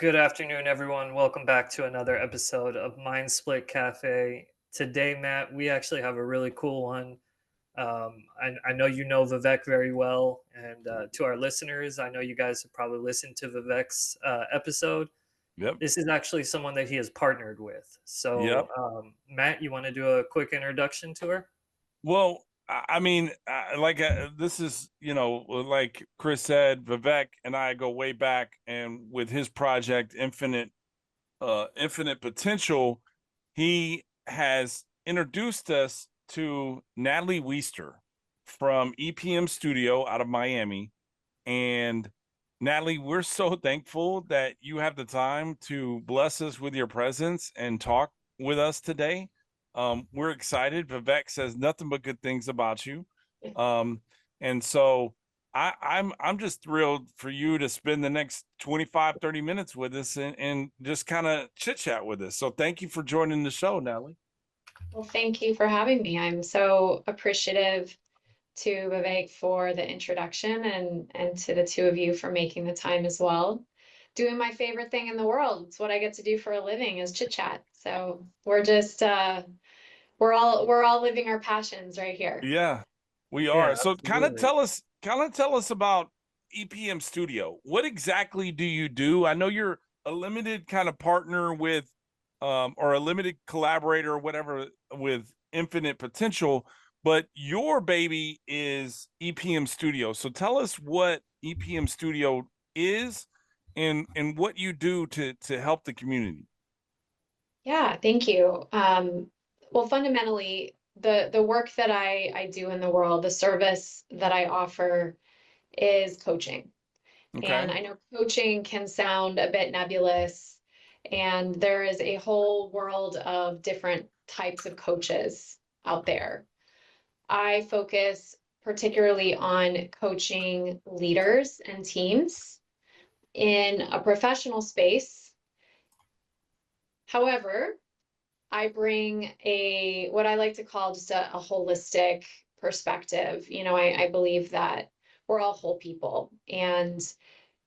Good afternoon, everyone. Welcome back to another episode of Mind Split Cafe. Today, Matt, we actually have a really cool one. I know you know Vivek very well, and to our listeners, I know you guys have probably listened to Vivek's episode. Yep. This is actually someone that he has partnered with. So, Yep. Matt, you want to do a quick introduction to her? Well, this is, like Chris said, Vivek and I go way back, and with his project, Infinite Potential, he has introduced us to Nathalie Weister from EPM Studio out of Miami. And Natalie, we're so thankful that you have the time to bless us with your presence and talk with us today. We're excited. Vivek says nothing but good things about you. Um, and so I'm just thrilled for you to spend the next 25, 30 minutes with us and just kind of chit chat with us. So thank you for joining the show, Natalie. Well, thank you for having me. I'm so appreciative to Vivek for the introduction and to the two of you for making the time as well. Doing my favorite thing in the world. It's what I get to do for a living is chit chat. So we're all living our passions right here. Yeah, we Yeah, are. So absolutely. kind of tell us about EPM Studio. What exactly do you do? I know you're a limited kind of partner with or a limited collaborator or whatever with Infinite Potential, but your baby is EPM Studio. So tell us what EPM Studio is and what you do to help the community. Yeah, thank you. Well, fundamentally, the work that I do in the world, the service that I offer is coaching. And Okay. I know coaching can sound a bit nebulous, and there is a whole world of different types of coaches out there. I focus particularly on coaching leaders and teams in a professional space. However, I bring a what I like to call just a holistic perspective. I believe that we're all whole people, and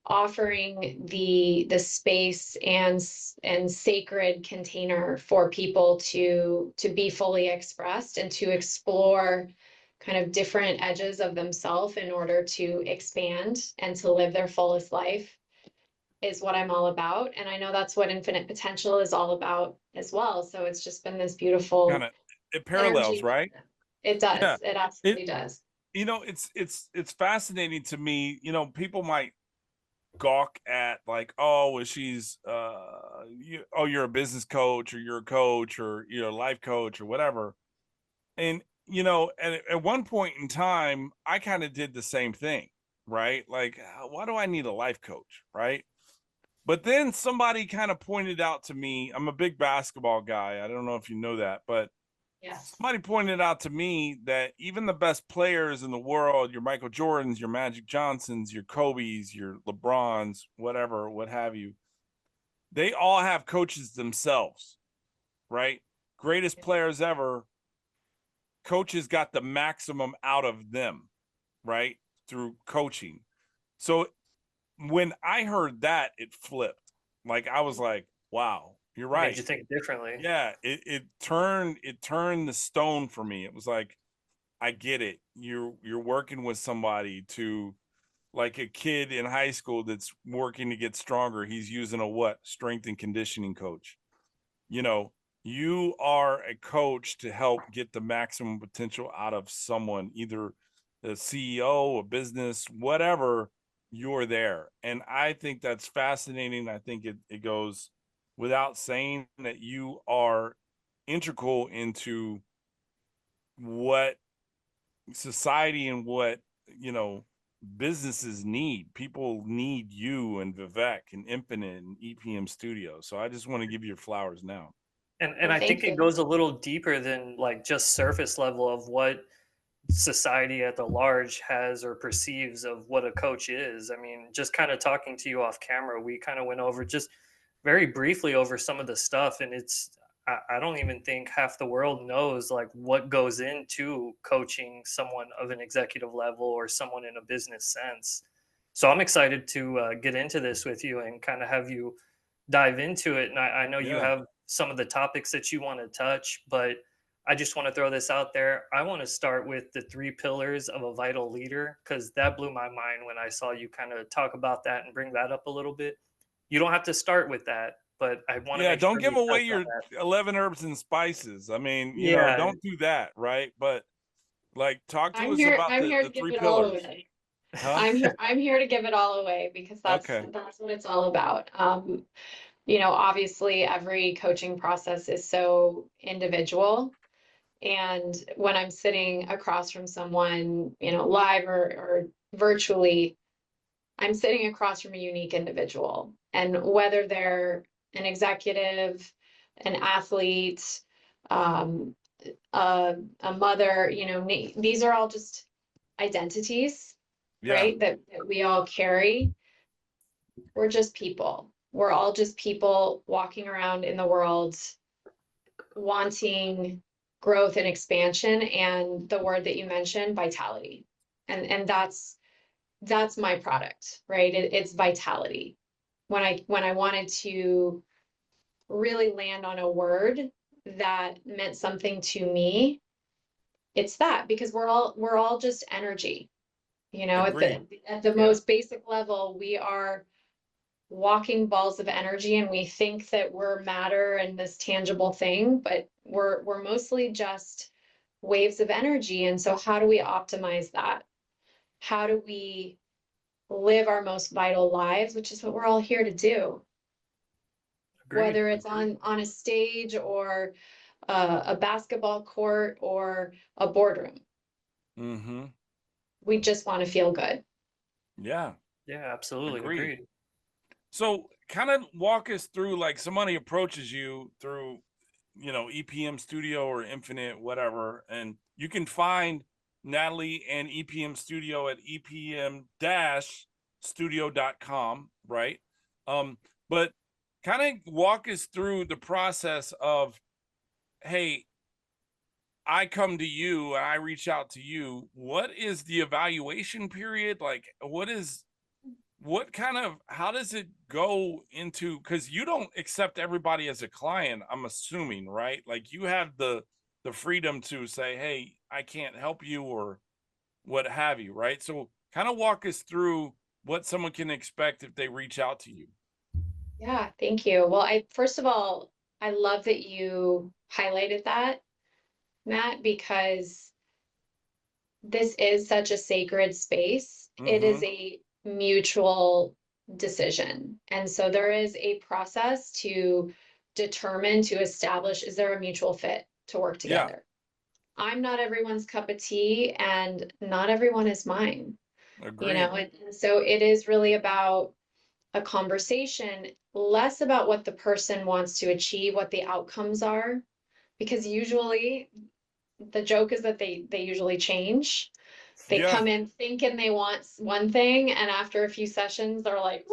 offering the space and sacred container for people to be fully expressed and to explore kind of different edges of themselves in order to expand and to live their fullest life is what I'm all about. And I know that's what Infinite Potential is all about as well. So it's just been this Kind beautiful of it parallels, synergy. right? It Yeah. does. It It absolutely does. it's fascinating to me. People might gawk at like, oh, well, she's you're a business coach or you're a coach or you're a life coach or whatever. And at one point in time, I kind of did the same thing, right? Like, why do I need a life coach, right? But then somebody kind of pointed out to me, I'm a big basketball guy. I don't know if you know that, but Yes. somebody pointed out to me that even the best players in the world, your Michael Jordans, your Magic Johnsons, your Kobe's, your LeBrons, whatever, what have you, they all have coaches themselves, right? Greatest players ever, coaches got the maximum out of them, right? Through coaching. So when I heard that, it flipped. Like I was like, wow, you're It made right. you think differently. Yeah, it turned the stone for me. It was like, I get it. You're working with somebody to, like a kid in high school that's working to get stronger. He's using a what? Strength and conditioning coach. You know, you are a coach to help get the maximum potential out of someone, either the CEO, a business, whatever, you're there. And I think that's fascinating. I think it goes without saying that you are integral into what society and what you know businesses need. People need you and Vivek and Infinite and EPM Studio. So I just want to give you your flowers now. And Well, I think thank it you. goes a little deeper than like just surface level of what society at the large has or perceives of what a coach is. I mean, just kind of talking to you off camera, we kind of went over just very briefly over some of the stuff, and I don't even think half the world knows like what goes into coaching someone of an executive level or someone in a business sense. So I'm excited to get into this with you and kind of have you dive into it. And I know you Yeah. have some of the topics that you want to touch, but I just want to throw this out there. I want to start with the 3 pillars of a vital leader, because that blew my mind when I saw you kind of talk about that and bring that up a little bit. You don't have to start with that, but I want to Yeah, make don't sure give we touch away on your that. 11 herbs and spices. I mean, Yeah, don't do that, right? But like, talk to I'm us here, about I'm here the to give three it all pillars. away. Huh? I'm here to give it all away because Okay. that's what it's all about. You know, obviously every coaching process is so individual. And when I'm sitting across from someone, you know, live or virtually, I'm sitting across from a unique individual. And whether they're an executive, an athlete, um, a mother, you know, these are all just identities, Yeah. right? That we all carry. We're just people. We're all just people walking around in the world wanting growth and expansion, and the word that you mentioned, vitality. And that's my product, right? It's vitality. When I wanted to really land on a word that meant something to me, it's that, because we're all just energy. You know, Agreed. at the yeah, most basic level, we are walking balls of energy, and we think that we're matter and this tangible thing, but we're mostly just waves of energy. And so how do we optimize that? How do we live our most vital lives, which is what we're all here to do, agreed. whether it's on a stage or a basketball court or a boardroom. Mm-hmm. We just want to feel good. Yeah. Yeah, absolutely Agreed. agreed. So kind of walk us through, like, somebody approaches you through, EPM Studio or Infinite, whatever, and you can find Natalie and EPM Studio at epm-studio.com, right? But kind of walk us through the process of, hey, I come to you and I reach out to you. What is the evaluation period? Like, how does it go into, because you don't accept everybody as a client, I'm assuming, right? Like, you have the freedom to say, hey, I can't help you, or what have you, right? So kind of walk us through what someone can expect if they reach out to you. Yeah, thank you. Well, I first of all, I love that you highlighted that, Matt, because this is such a sacred space. It Mm-hmm. is a mutual decision. And so there is a process to determine, to establish, is there a mutual fit to work Yeah. together? I'm not everyone's cup of tea, and not everyone is mine, you know? Agreed. And so it is really about a conversation, less about what the person wants to achieve, what the outcomes are, because usually the joke is that they usually change. They Yeah. come in thinking they want one thing, and after a few sessions, they're like,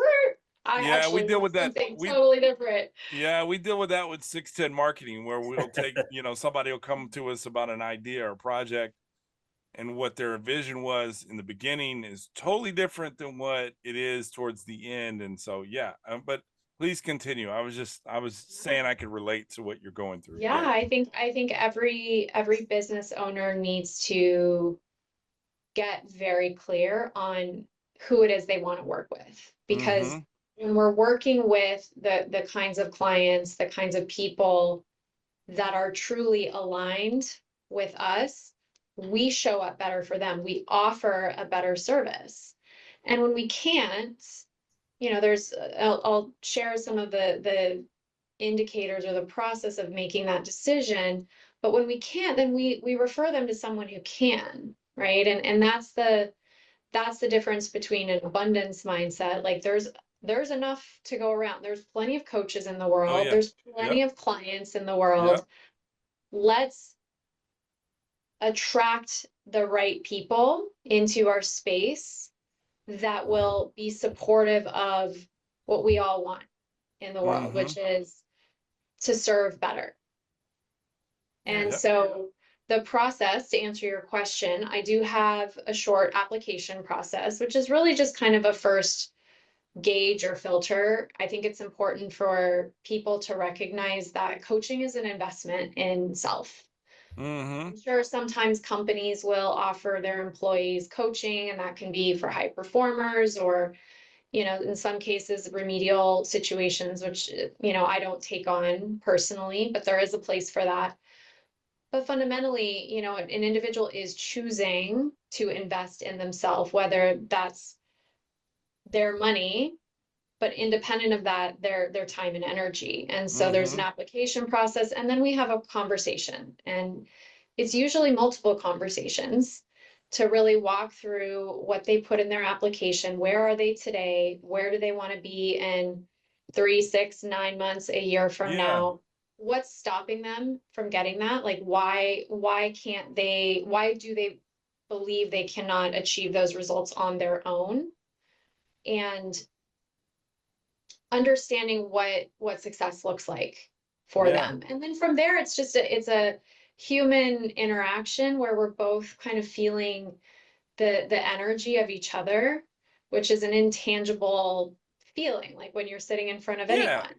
I Yeah, we actually deal want with that. something totally different. We deal with that with 610 marketing, where we'll take, somebody will come to us about an idea or project, and what their vision was in the beginning is totally different than what it is towards the end. And so, yeah, but please continue. I was saying I could relate to what you're going through. Yeah, Yeah. I think every business owner needs to get very clear on who it is they want to work with, because Mm-hmm. when we're working with the kinds of clients, the kinds of people that are truly aligned with us, we show up better for them. We offer a better service. And when we can't, you know, I'll share some of the indicators or the process of making that decision. But when we can't, then we refer them to someone who can, right? And that's the difference between an abundance mindset. Like there's enough to go around. There's plenty of coaches in the Oh world. yeah. There's Yep. plenty of clients in the world. Yep. Let's attract the right people into our space that will be supportive of what we all want in the world, Mm-hmm. which is to serve better. And Yeah. Yep. so the process, to answer your question, I do have a short application process, which is really just kind of a first gauge or filter. I think it's important for people to recognize that coaching is an investment in self. Mm-hmm. I'm sure sometimes companies will offer their employees coaching, and that can be for high performers or, in some cases, remedial situations, which, I don't take on personally, but there is a place for that. But fundamentally, an individual is choosing to invest in themselves, whether that's their money, but independent of that, their time and energy. And so there's an Mm-hmm. application process, and then we have a conversation. And it's usually multiple conversations to really walk through what they put in their application. Where are they today? Where do they want to be in 3, 6, 9 months, a year from Yeah. now? What's stopping them from getting that? Like, why do they believe they cannot achieve those results on their own? And understanding what success looks like for Yeah. them. And then from there, it's a human interaction where we're both kind of feeling the energy of each other, which is an intangible feeling, like when you're sitting in front of Yeah. anyone.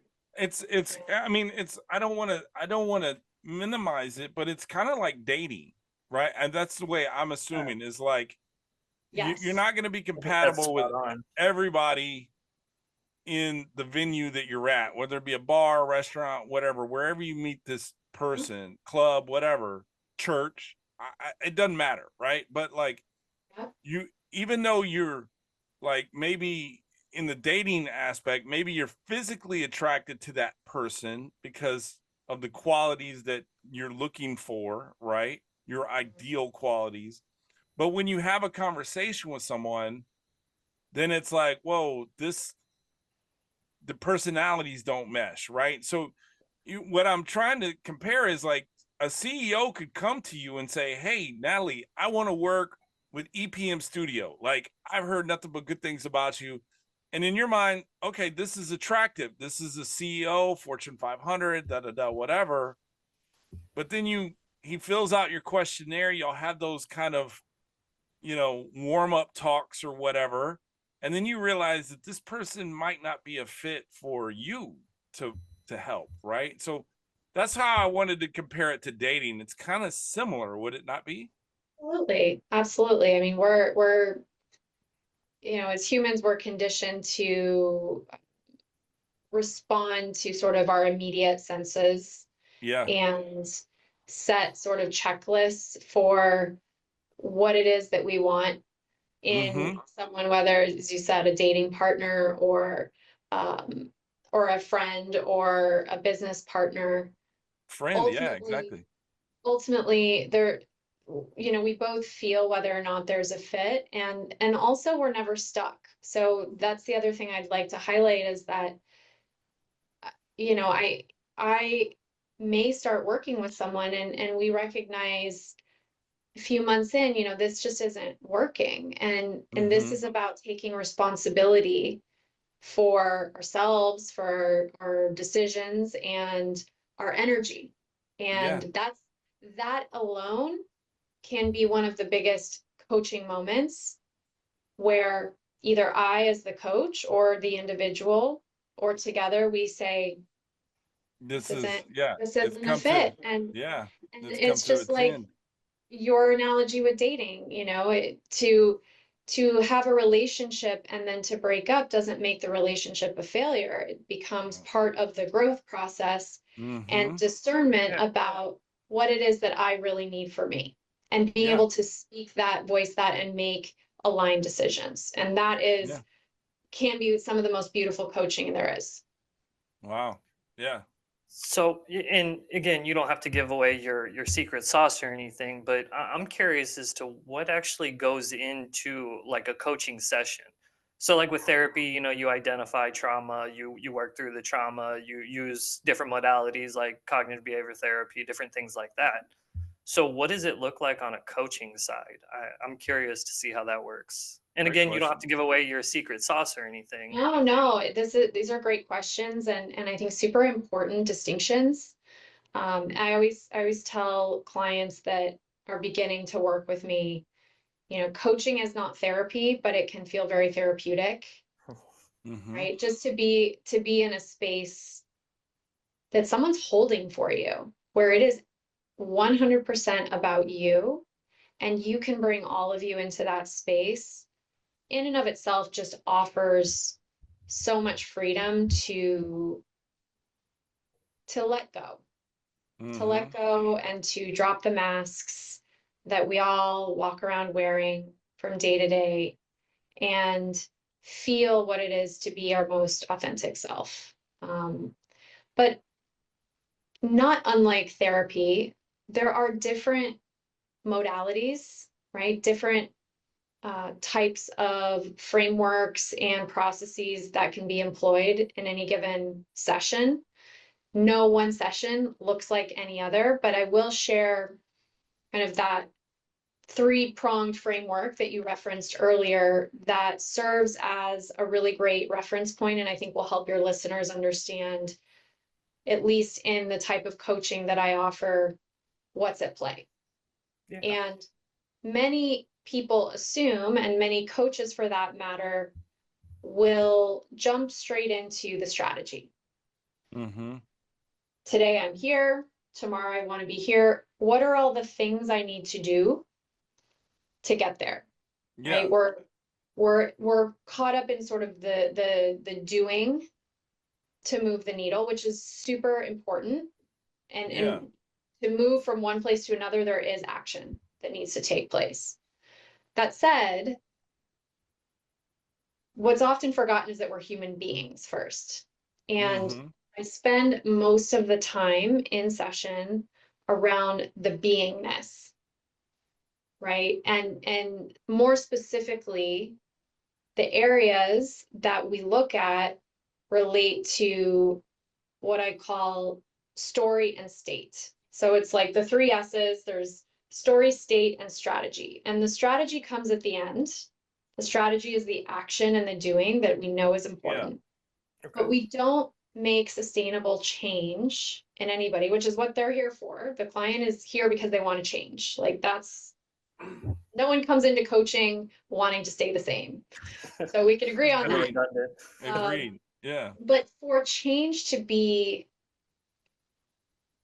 I mean, I don't want to minimize it, but it's kind of like dating, right? And that's the way I'm assuming is like you're Yes. not going to be I think that's compatible with spot on. everybody in the venue that you're at, whether it be a bar, restaurant, whatever, wherever you meet this person, club, whatever, church, it doesn't matter, right? But like Yep. even though you're like maybe in the dating aspect, maybe you're physically attracted to that person because of the qualities that you're looking for, right? Your ideal qualities. But when you have a conversation with someone, then it's like, whoa, the personalities don't mesh, right? So what I'm trying to compare is like a CEO could come to you and say, "Hey, Nathalie, I want to work with EPM Studio. Like I've heard nothing but good things about you." And in your mind, okay, this is attractive. This is a CEO, Fortune 500, da da da, whatever. But then he fills out your questionnaire. Y'all have those kind of warm up talks or whatever, and then you realize that this person might not be a fit for you to help, right? So that's how I wanted to compare it to dating. It's kind of similar, would it not be? Absolutely. Absolutely. I mean, we're as humans, we're conditioned to respond to sort of our immediate senses Yeah. and set sort of checklists for what it is that we want in Mm-hmm. someone, whether, as you said, a dating partner um, or a friend or a business partner. Friend, yeah, Ultimately, exactly. ultimately, we both feel whether or not there's a fit, and also we're never stuck. So that's the other thing I'd like to highlight is that I may start working with someone and we recognize a few months in, this just isn't working. And this Mm-hmm. is about taking responsibility for ourselves, for our decisions and our energy. Yeah. And that alone can be one of the biggest coaching moments where either I as the coach or the individual or together we say, this This is, isn't yeah, this it's isn't a come to, fit. And yeah, and it's come it's to just its like end. your analogy with dating, to have a relationship and then to break up doesn't make the relationship a failure. It becomes part of the growth process and Mm-hmm. discernment Yeah. about what it is that I really need for me and being Yeah. able to speak that, voice that, and make aligned decisions. And that Yeah. can be some of the most beautiful coaching there is. Wow. Yeah. So, and again, you don't have to give away your secret sauce or anything, but I'm curious as to what actually goes into like a coaching session. So, like with therapy, you identify trauma, you work through the trauma, you use different modalities like cognitive behavior therapy, different things like that. So, what does it look like on a coaching side? I'm curious to see how that works. And Great again, you don't have question. to give away your secret sauce or anything. No, no, these are great questions and I think super important distinctions. I always tell clients that are beginning to work with me, coaching is not therapy, but it can feel very therapeutic. right? Just to be in a space that someone's holding for you, where it is 100% about you, and you can bring all of you into that space, in and of itself just offers so much freedom to let go, and to drop the masks that we all walk around wearing from day to day, and feel what it is to be our most authentic self. But not unlike therapy, there are different modalities, right? Different types of frameworks and processes that can be employed in any given session. No one session looks like any other, but I will share kind of that three-pronged framework that you referenced earlier that serves as a really great reference point, and I think will help your listeners understand, at least in the type of coaching that I offer, what's at play. Yeah. And many people assume, and many coaches for that matter, will jump straight into the strategy. Today I'm here, tomorrow I want to be here. What are all the things I need to do to get there? Yeah. Right? We're caught up in sort of the doing to move the needle, which is super important. And to move from one place to another, there is action that needs to take place. That said, what's often forgotten is that we're human beings first. And I spend most of the time in session around the beingness, right? And more specifically, the areas that we look at relate to what I call story and state. So it's like the three S's. There's story, state, and strategy. And the strategy comes at the end. The strategy is the action and the doing that we know is important. Okay. But we don't make sustainable change in anybody, which is what they're here for. The client is here because they want to change. Like no one comes into coaching wanting to stay the same. So we can agree on that. Agreed. Yeah. But for change to be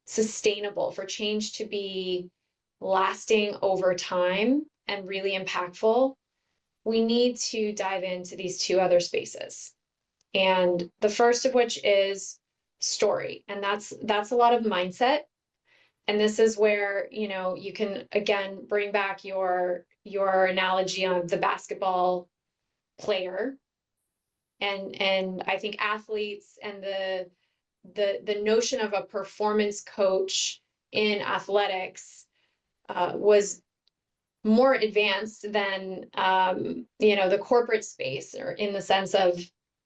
sustainable, for change to be lasting over time and really impactful, we need to dive into these two other spaces. And the first of which is story. And that's a lot of mindset. And this is where, you can again bring back your analogy of the basketball player. And I think athletes and the notion of a performance coach in athletics was more advanced than the corporate space, or in the sense of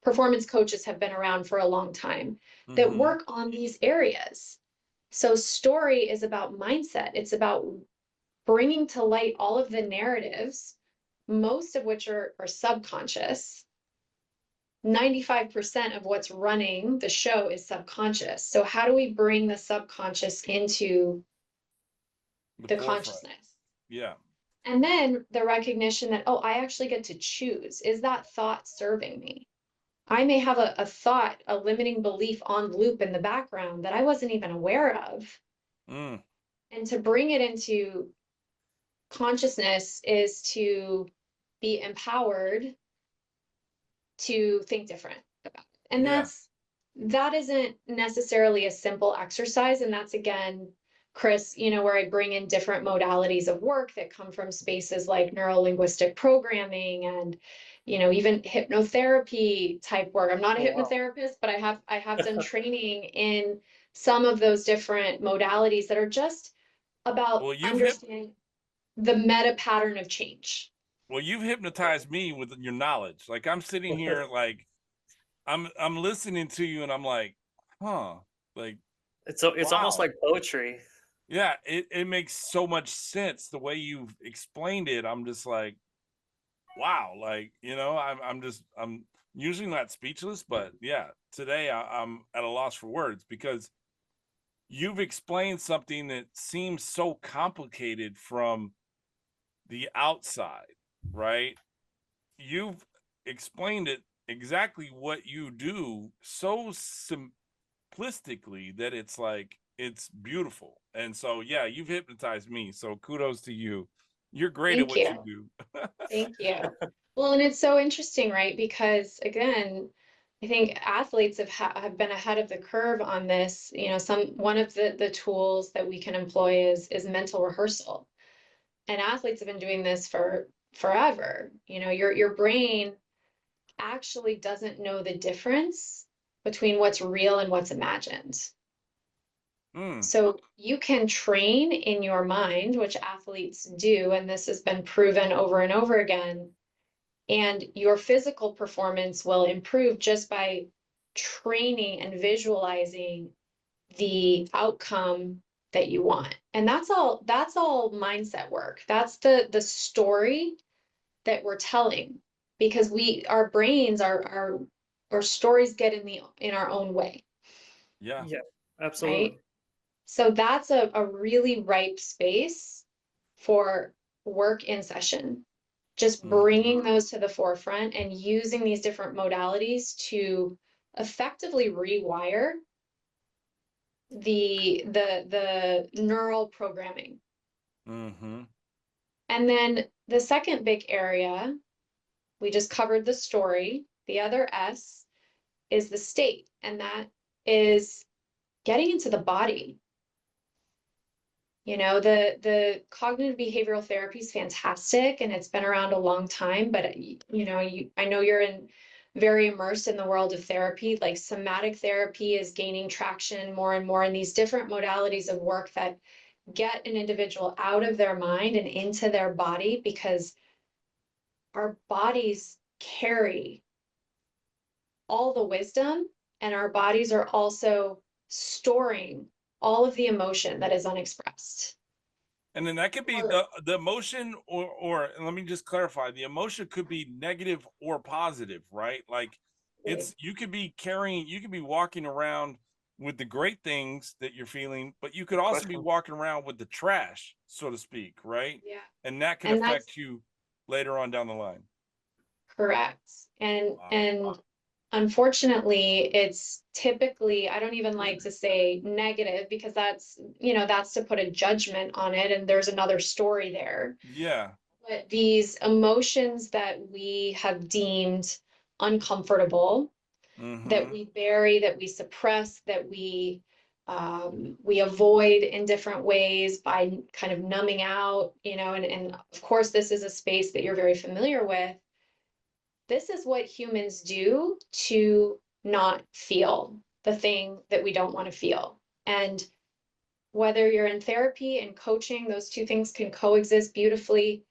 performance coaches have been around for a long time that work on these areas. So story is about mindset. It's about bringing to light all of the narratives, most of which are subconscious. 95% of what's running the show is subconscious. So how do we bring the subconscious into the consciousness? Yeah. And then the recognition that, oh, I actually get to choose. Is that thought serving me? I may have a thought, a limiting belief on loop in the background that I wasn't even aware of. And to bring it into consciousness is to be empowered to think different about it. And that isn't necessarily a simple exercise. And that's, again, Chris, where I bring in different modalities of work that come from spaces like neuro-linguistic programming and, even hypnotherapy type work. I'm not a hypnotherapist, but I have done training in some of those different modalities that are just about understanding the meta pattern of change. Well, you've hypnotized me with your knowledge. Like, I'm sitting here, like, I'm listening to you, and I'm like, like, it's almost like poetry. Yeah, it makes so much sense the way you've explained it. I'm just like, wow, like, I'm usually not speechless, but yeah, today I'm at a loss for words, because you've explained something that seems so complicated from the outside, right? You've explained it exactly what you do so simplistically that it's like it's beautiful. And so yeah, you've hypnotized me. So kudos to you. You're great at Thank what you you. do. Thank you. Well, and it's so interesting, right? Because again, I think athletes have been ahead of the curve on this. You know, one of the tools that we can employ is mental rehearsal. And athletes have been doing this for forever. You know, your brain actually doesn't know the difference between what's real and what's imagined. Mm, So you can train in your mind, which athletes do, and this has been proven over and over again, and your physical performance will improve just by training and visualizing the outcome that you want. And that's all mindset work. That's the story that we're telling, because our brains our stories get in our own way, yeah. Yeah, right? absolutely. So that's a really ripe space for work in session, just Mhm. bringing those to the forefront and using these different modalities to effectively rewire the neural programming. Mhm. And then the second big area, we just covered the story. The other S is the state, and that is getting into the body. You know, the cognitive behavioral therapy is fantastic and it's been around a long time, but I know you're very immersed in the world of therapy. Like somatic therapy is gaining traction more and more in these different modalities of work that get an individual out of their mind and into their body, because our bodies carry all the wisdom, and our bodies are also storing all of the emotion that is unexpressed. And then that could be the emotion, or let me just clarify, the emotion could be negative or positive, right? Like it's you could be carrying, you could be walking around with the great things that you're feeling, but you could Good also be question. walking around with the trash, so to speak, right? Yeah. And that could And that's affect you later on down the line. correct. Wow. And unfortunately, it's typically, I don't even like to say negative, because that's to put a judgment on it, and there's another story there. Yeah. But these emotions that we have deemed uncomfortable, that Mm-hmm. we bury, that we suppress, that we avoid in different ways by kind of numbing out, and of course, this is a space that you're very familiar with. This is what humans do to not feel the thing that we don't want to feel. And whether you're in therapy and coaching, those two things can coexist beautifully.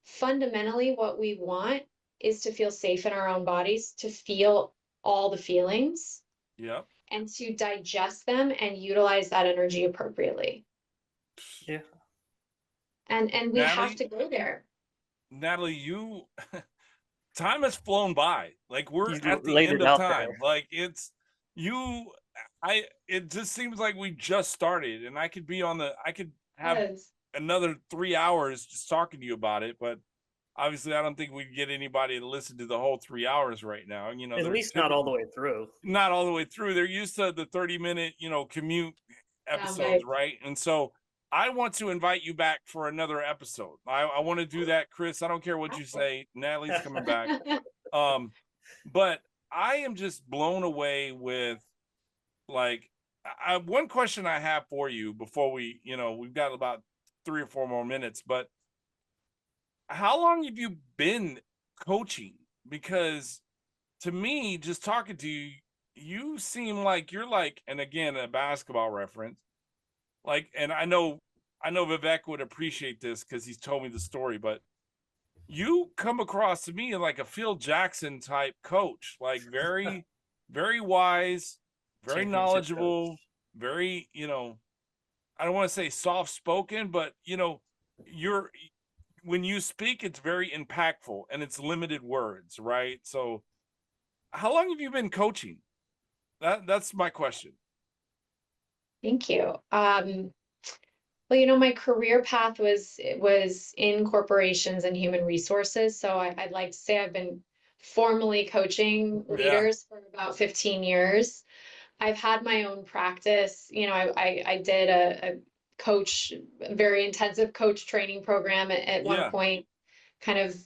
Fundamentally, what we want is to feel safe in our own bodies, to feel all the feelings, Yep. and to digest them and utilize that energy appropriately. Yeah, And we have Natalie, to go there. Natalie, you time has flown by. Like we're you at the laid end it of out time. there. Like it's you it just seems like we just started, and I could have Yes. another 3 hours just talking to you about it, but obviously I don't think we can get anybody to listen to the whole 3 hours right now. You know, At they're least not all the typically way through. not all the way through. They're used to the 30-minute, commute Sound episodes, bites. right? And so I want to invite you back for another episode. I want to do that, Chris. I don't care what you say. Natalie's coming back. Um, but I am just blown away with like one question I have for you before we've got about 3 or 4 more minutes, but how long have you been coaching? Because to me, just talking to you, you seem like you're like, and again, a basketball reference, like, and I know Vivek would appreciate this because he's told me the story, but you come across to me like a Phil Jackson type coach, like very, very wise, very Championship knowledgeable, coach. very, I don't want to say soft spoken, but you're when you speak, it's very impactful and it's limited words, right? So how long have you been coaching? That's my question. Thank you. Well, my career path was in corporations and human resources. So I'd like to say I've been formally coaching Yeah. leaders for about 15 years. I've had my own practice. You know, I did a coach, very intensive coach training program at one Yeah. point, kind of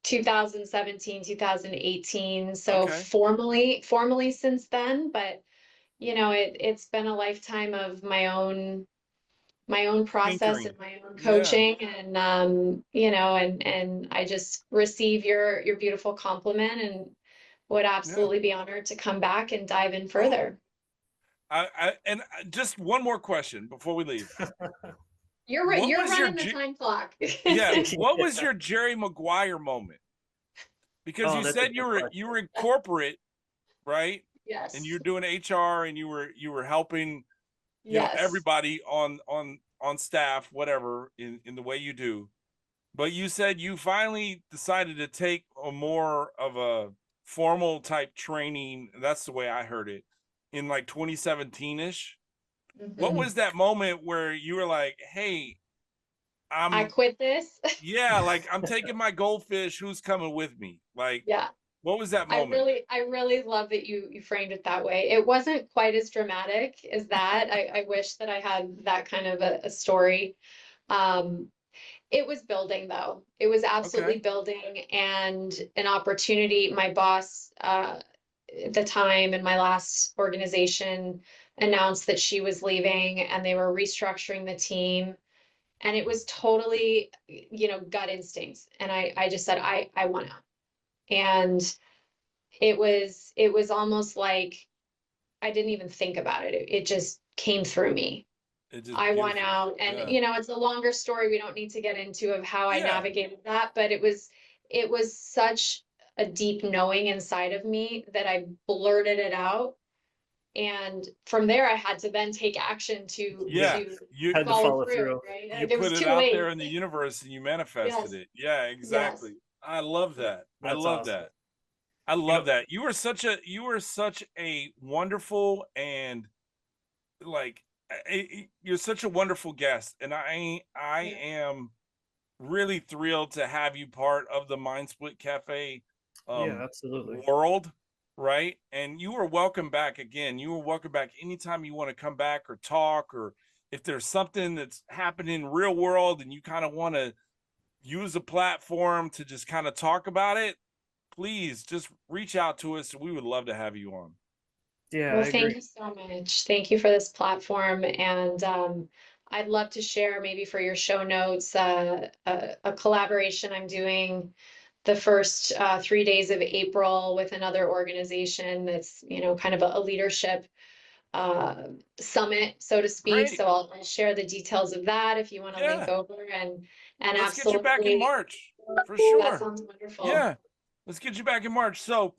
2017, 2018. So Okay. formally since then, but you know, it's been a lifetime of my own process Tinkering. and my own Yeah. coaching, and you know, and I just receive your beautiful compliment and would Yeah. absolutely be honored to come back and dive in Oh, further. and just one more question before we leave. You're right. What You're was your running the time clock. yeah, what was your Jerry Maguire moment? Because Oh, you that's a said good you question. were in corporate, right? And Yes. you're doing HR and you were helping, you know, Yes. everybody on staff, whatever, in the way you do. But you said you finally decided to take a more of a formal type training. That's the way I heard it, in like 2017-ish. What Mhm. was that moment where you were like, hey, I I'm quit this. yeah, like I'm taking my goldfish, who's coming with me? Like, Yeah. what was that moment? I really love that you framed it that way. It wasn't quite as dramatic as that. I wish that I had that kind of a story. Um, it was building though. It was absolutely Okay. building, and an opportunity. My boss, at the time in my last organization, announced that she was leaving and they were restructuring the team. And it was totally, you know, gut instincts. And I just said, I want out. And it was almost like I didn't even think about it. It just came through me. It's just I want beautiful. out, and Yeah. you know, it's a longer story. We don't need to get into of how I Yeah. navigated that, but it was such a deep knowing inside of me that I blurted it out. And from there I had to then take action Yeah. to You Had to follow follow through, through. right? you There put was it too out there late. in the universe and you manifested Yes, it. Yeah, yes. exactly. I love that. I That's love awesome. that. I You love know, that. You were such a wonderful and like you're such a wonderful guest, and I Yeah. am really thrilled to have you part of the Mind Split Cafe yeah, absolutely. world, right? And you are welcome back again. You are welcome back anytime you want to come back or talk, or if there's something that's happening in real world and you kind of want to use a platform to just kind of talk about it, please just reach out to us. We would love to have you on. Yeah, Well, I thank agree. you so much. Thank you for this platform. And I'd love to share maybe for your show notes a collaboration I'm doing the first 3 days of April with another organization that's, you know, kind of a leadership uh, summit, so to speak. Great. So I'll share the details of that if you want to link Yeah. over, and Let's get you back in absolutely, March for that sure. sounds wonderful. Yeah. Let's get you back in March. So,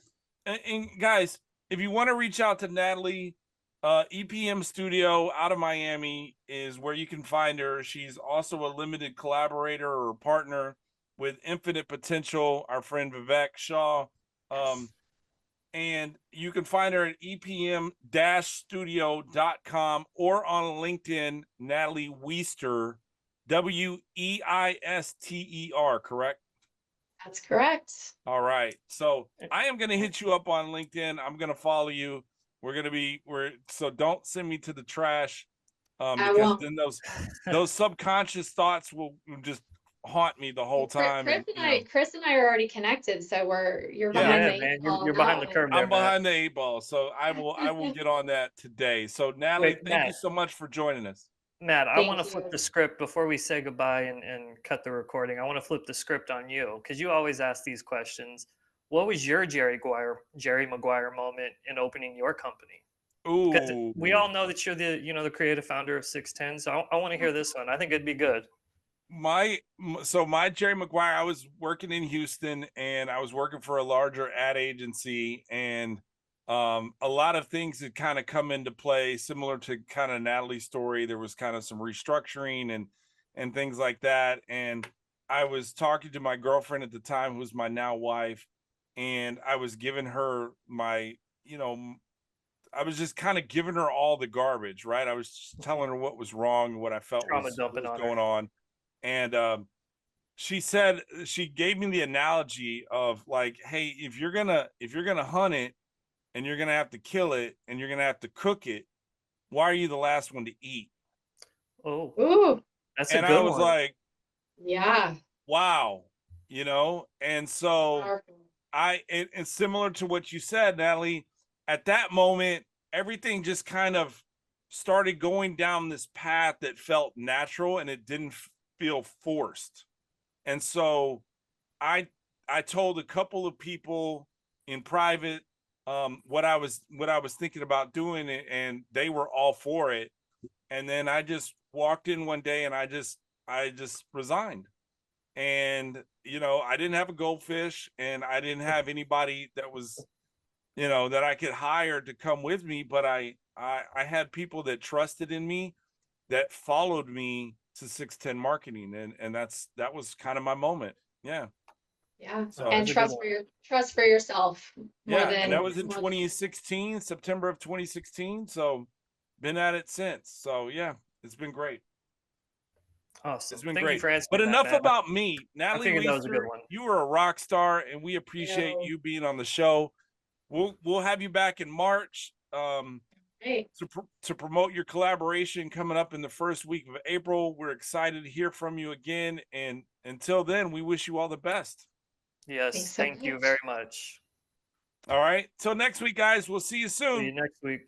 and guys, if you want to reach out to Nathalie, EPM Studio out of Miami is where you can find her. She's also a limited collaborator or partner with Infinite Potential, our friend Vivek Shaw. Um, Yes. and you can find her at epm-studio.com or on LinkedIn, Nathalie Weister, Weister, correct? That's correct. All right. So I am going to hit you up on LinkedIn. I'm going to follow you. So don't send me to the trash, I because won't. then those subconscious thoughts will just haunt me the whole time. And, you know, Chris and I are already connected, so you're yeah, behind Yeah, the eight man, ball you're on that behind the one. curve there, I'm Matt. behind the eight ball. So I will get on that today. So Nathalie, Wait, thank you Matt, so much for joining us. Matt, I want Thank to flip you. the script before we say goodbye and cut the recording. I want to flip the script on you because you always ask these questions. What was your Jerry Maguire moment in opening your company? Because Ooh. we all know that you're the creative founder of 610. So I want to hear this one. I think it'd be good. My Jerry Maguire, I was working in Houston and I was working for a larger ad agency, and a lot of things had kind of come into play similar to kind of Nathalie's story. There was kind of some restructuring and things like that. And I was talking to my girlfriend at the time, who was my now wife, and I was giving her I was just kind of giving her all the garbage, right? I was just telling her what was wrong, what I felt Trauma was dumping on her. going on. And she said, she gave me the analogy of like, hey, if you're gonna hunt it and you're gonna have to kill it and you're gonna have to cook it, why are you the last one to eat? Oh, Ooh, that's a And I good was one. like, yeah. wow, and so Powerful. it's similar to what you said, Natalie. At that moment, everything just kind of started going down this path that felt natural and it didn't feel forced. And so I I told a couple of people in private what I was thinking about doing it, and they were all for it. And then I just walked in one day and I just resigned. And I didn't have a goldfish and I didn't have anybody that was that I could hire to come with me, but I had people that trusted in me, that followed me to 610 marketing, and that was kind of my moment. Yeah. Yeah. So And That's a good trust one. for yourself more yeah, and that than was in 2016, September of 2016. So been at it since. So yeah, it's been great. It's Awesome. been Thank you great. for But answering that, enough Matt. about me. I Natalie figured that was a good Weister, one. you were a rock star and we you appreciate know, you being on the show. We'll have you back in March hey, to promote your collaboration coming up in the first week of April. We're excited to hear from you again, and until then, we wish you all the best. Yes, thanks so thank you very much. much. All right. Till next week, guys. We'll see you See soon. you next week.